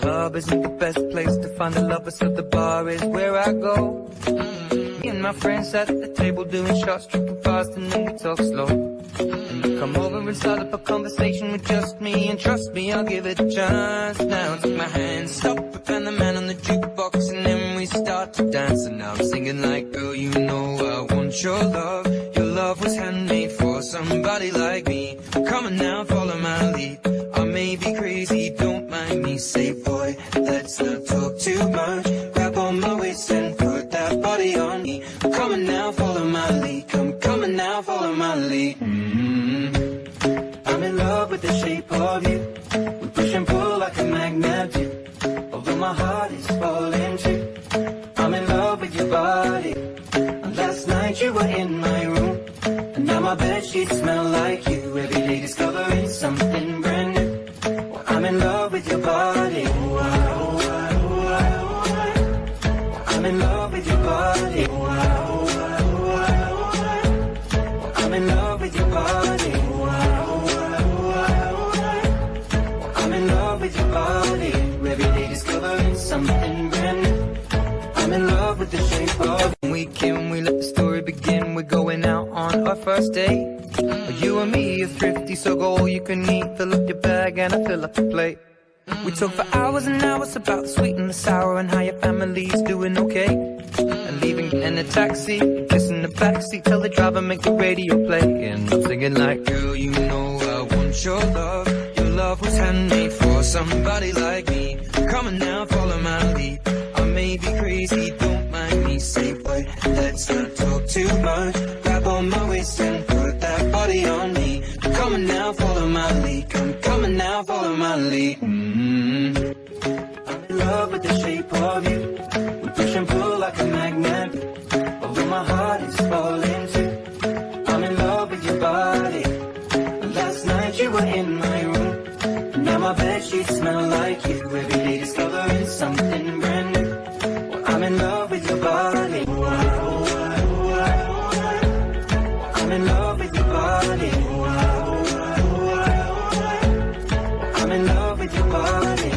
club isn't the best place to find a lover, so the bar is where I go. Me and my friends at the table doing shots, tripping fast, and then we talk slow. And you come over and start up a conversation with just me, and trust me, I'll give it a chance. Now take my hand, stop it, and the man on the jukebox, and then we start to dance. And now I'm singing like, girl, you know I want your love. Your love was handmade for somebody like me. Come on now, follow my lead. I may be crazy, don't mind me. Say, boy, let's not talk too much. Grab on my waist and put that body on me. Come on now, follow my lead. Come on now, follow my lead. I'm in love with the shape of you. We push and pull like a magnet do. Although my heart is falling too. I'm in love with your body. And last night you were in my room, and now my bedsheets smell like you. Every day discovering something brand new. Well, I'm in love with your body. I'm in love with your body. I'm in love with your body. I'm in love with your body. Every day discovering something brand new. I'm in love with the shape of we let the story begin. We're going out on our first date. You and me are thrifty, so go all you can eat. Fill up your bag and I fill up the plate. We talk for hours and hours about the sweet and the sour, and how your family's doing okay. And leaving in a taxi, kiss in the backseat, tell the driver make the radio play. And I'm singing like, girl, you know I want your love. Your love was handmade for somebody like me. Come on now, follow my lead. I may be crazy, don't mind me. Say, boy, let's not talk too much. Grab on my waist and put that body on me. Come on now, follow my lead. Come on now, follow my lead. I'm in love with the shape of you. We push and pull like a magnet. Although my heart is falling too. I'm in love with your body. Last night you were in my room, and now my bedsheets smell like you. Every day discovering something brand new. Well, I'm in love with your body. I'm in love with your body. I'm in love with your body.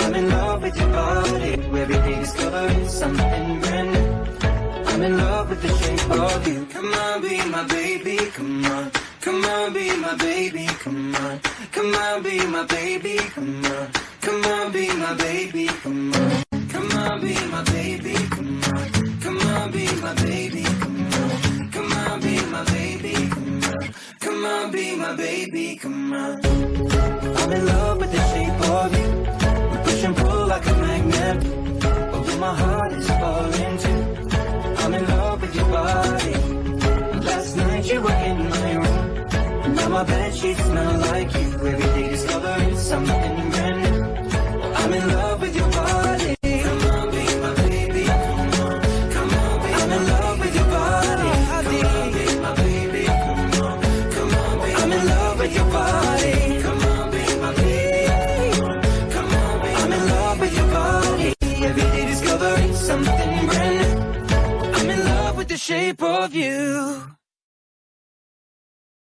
I'm in love with your body. Every day discovering something brand new. I'm in love with the shape of you. Come on, be my baby, come on. Come on, be my baby, come on. Come on, be my baby, come on. Come on, be my baby, come on. Come on, be my baby, come on. Come on, be my baby, come on. Come on, be my baby, come on. Come on, be my baby, come on. I'm in love with the shape of you. We push and pull like a magnet. Although my heart is falling too. I'm in love with your body. Last night you were in my room, and now my bedsheets smell like you. Every day discovering something brand new. I'm in love with your body. Come on, be my baby. Come on, come on, be I'm in love with your body. Come on, be my baby. Come on, come on, be I'm in love with your body. Come on, be my baby. Come on, be I'm in love with your body. Every day discovering something brand new. I'm in love with the shape of you.